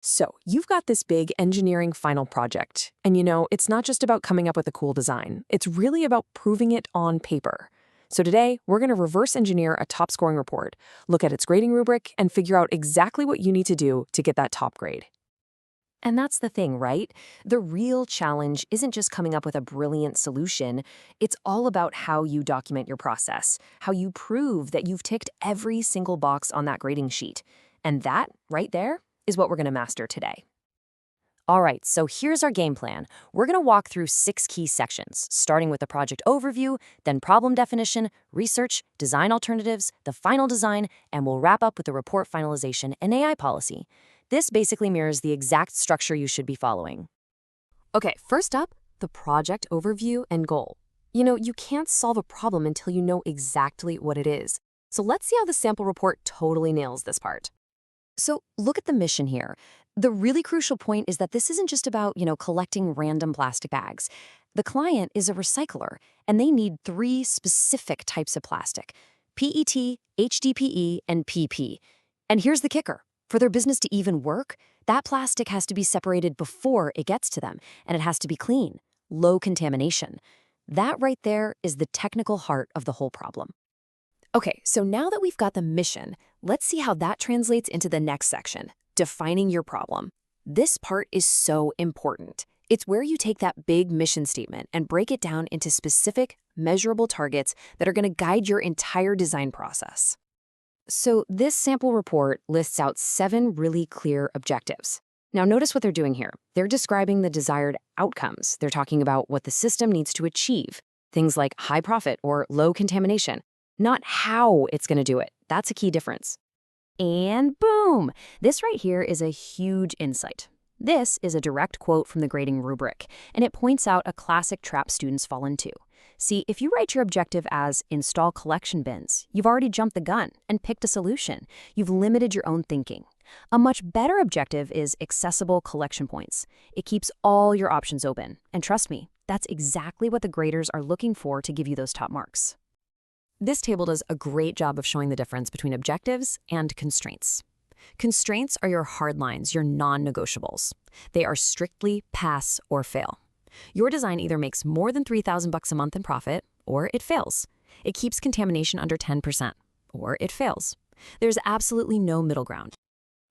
So, you've got this big engineering final project. And it's not just about coming up with a cool design. It's really about proving it on paper. So today, we're going to reverse engineer a top scoring report, look at its grading rubric, and figure out exactly what you need to do to get that top grade. And that's the thing, right? The real challenge isn't just coming up with a brilliant solution. It's all about how you document your process, how you prove that you've ticked every single box on that grading sheet. And that, right there, is what we're going to master today. All right, so here's our game plan. We're going to walk through 6 key sections, starting with the project overview, then problem definition, research, design alternatives, the final design, and we'll wrap up with the report finalization and AI policy. This basically mirrors the exact structure you should be following. Okay, first up, the project overview and goal. You can't solve a problem until you know exactly what it is. So let's see how the sample report totally nails this part. So look at the mission here. The really crucial point is that this isn't just about, collecting random plastic bags. The client is a recycler, and they need 3 specific types of plastic: PET, HDPE, and PP. And here's the kicker. For their business to even work, that plastic has to be separated before it gets to them, and it has to be clean, low contamination. That right there is the technical heart of the whole problem. Okay, so now that we've got the mission, let's see how that translates into the next section, defining your problem. This part is so important. It's where you take that big mission statement and break it down into specific, measurable targets that are going to guide your entire design process. So this sample report lists out 7 really clear objectives. Now notice what they're doing here. They're describing the desired outcomes. They're talking about what the system needs to achieve, things like high profit or low contamination, not how it's going to do it. That's a key difference. And boom! This right here is a huge insight. This is a direct quote from the grading rubric, and it points out a classic trap students fall into. See, if you write your objective as install collection bins, you've already jumped the gun and picked a solution. You've limited your own thinking. A much better objective is accessible collection points. It keeps all your options open. And trust me, that's exactly what the graders are looking for to give you those top marks. This table does a great job of showing the difference between objectives and constraints. Constraints are your hard lines, your non-negotiables. They are strictly pass or fail. Your design either makes more than $3,000 a month in profit, or it fails. It keeps contamination under 10%, or it fails. There's absolutely no middle ground.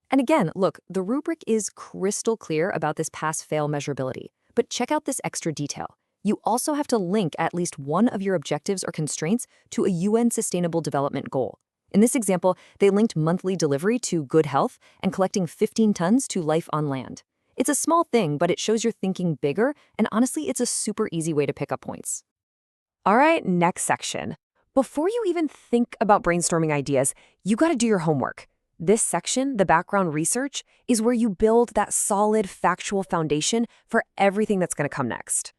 And again, look, the rubric is crystal clear about this pass-fail measurability. But check out this extra detail. You also have to link at least one of your objectives or constraints to a UN Sustainable Development Goal. In this example, they linked monthly delivery to good health and collecting 15 tons to life on land. It's a small thing, but it shows you're thinking bigger, and honestly, it's a super easy way to pick up points. All right, next section. Before you even think about brainstorming ideas, you got to do your homework. This section, the background research, is where you build that solid factual foundation for everything that's going to come next.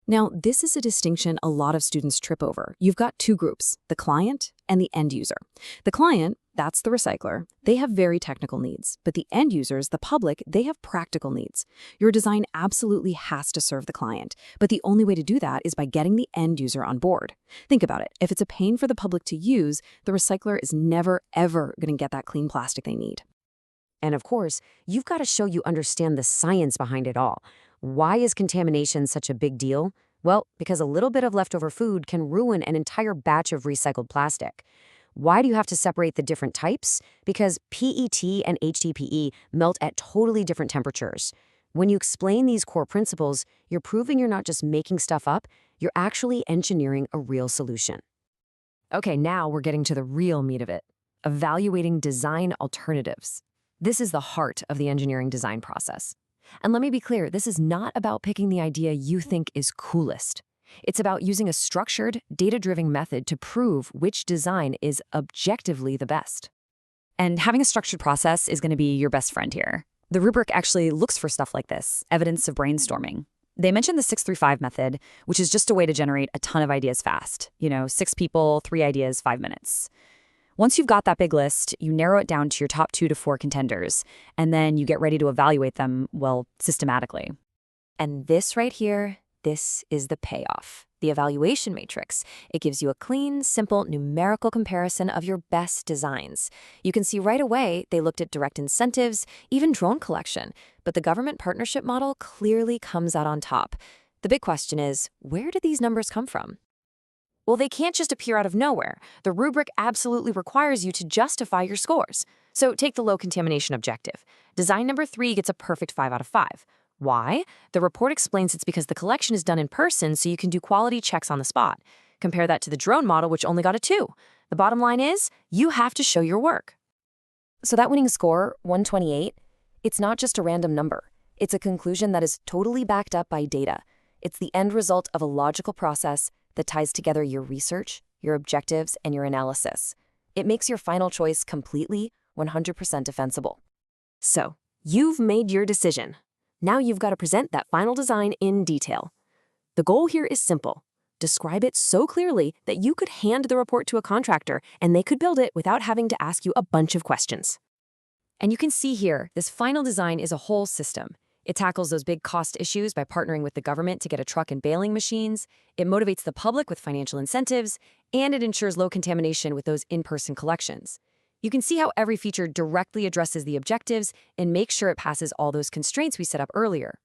Now, this is a distinction a lot of students trip over. You've got 2 groups, the client and the end user. The client, that's the recycler. They have very technical needs, but the end users, the public, they have practical needs. Your design absolutely has to serve the client, but the only way to do that is by getting the end user on board. Think about it. If it's a pain for the public to use, the recycler is never, ever going to get that clean plastic they need. And of course, you've got to show you understand the science behind it all. Why is contamination such a big deal? Well, because a little bit of leftover food can ruin an entire batch of recycled plastic. Why do you have to separate the different types? Because PET and HDPE melt at totally different temperatures. When you explain these core principles, you're proving you're not just making stuff up, you're actually engineering a real solution. Okay, now we're getting to the real meat of it, evaluating design alternatives. This is the heart of the engineering design process. And let me be clear, this is not about picking the idea you think is coolest. It's about using a structured, data-driven method to prove which design is objectively the best. And having a structured process is going to be your best friend here. The rubric actually looks for stuff like this, evidence of brainstorming. They mentioned the 6-3-5 method, which is just a way to generate a ton of ideas fast. 6 people, 3 ideas, 5 minutes. Once you've got that big list, you narrow it down to your top 2 to 4 contenders, and then you get ready to evaluate them, well, systematically. And this right here, this is the payoff. the evaluation matrix. It gives you a clean, simple numerical comparison of your best designs. You can see right away they looked at direct incentives, even drone collection, but the government partnership model clearly comes out on top. The big question is, where did these numbers come from? Well, they can't just appear out of nowhere. The rubric absolutely requires you to justify your scores. So take the low contamination objective. Design number 3 gets a perfect 5 out of 5. Why? The report explains it's because the collection is done in person, so you can do quality checks on the spot. Compare that to the drone model, which only got a 2. The bottom line is, you have to show your work. So that winning score, 128, it's not just a random number. It's a conclusion that is totally backed up by data. It's the end result of a logical process that ties together your research, your objectives, and your analysis. It makes your final choice completely, 100% defensible. So, you've made your decision. Now you've got to present that final design in detail. The goal here is simple. Describe it so clearly that you could hand the report to a contractor and they could build it without having to ask you a bunch of questions. And you can see here, this final design is a whole system. It tackles those big cost issues by partnering with the government to get a truck and baling machines. It motivates the public with financial incentives, and it ensures low contamination with those in-person collections. You can see how every feature directly addresses the objectives and makes sure it passes all those constraints we set up earlier.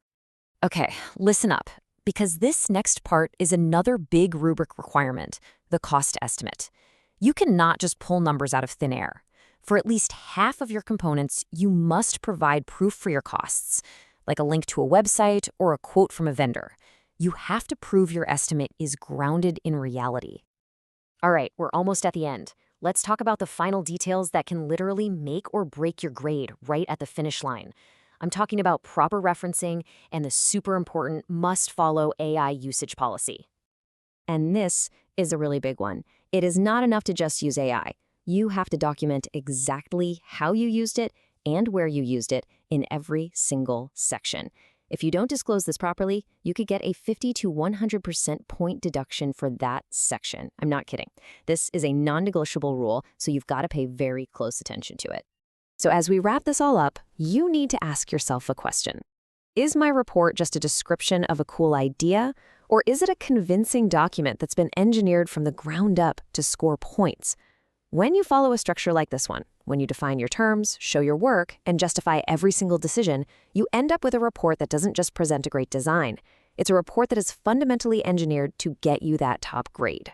Okay, listen up, because this next part is another big rubric requirement, the cost estimate. You cannot just pull numbers out of thin air. For at least half of your components, you must provide proof for your costs, like a link to a website or a quote from a vendor. You have to prove your estimate is grounded in reality. All right, we're almost at the end. Let's talk about the final details that can literally make or break your grade right at the finish line. I'm talking about proper referencing and the super important must-follow AI usage policy. And this is a really big one. It is not enough to just use AI. You have to document exactly how you used it and where you used it in every single section. If you don't disclose this properly, you could get a 50 to 100% point deduction for that section. I'm not kidding. This is a non-negotiable rule, so you've got to pay very close attention to it. So as we wrap this all up, you need to ask yourself a question. Is my report just a description of a cool idea, or is it a convincing document that's been engineered from the ground up to score points? When you follow a structure like this one, when you define your terms, show your work, and justify every single decision, you end up with a report that doesn't just present a great design. It's a report that is fundamentally engineered to get you that top grade.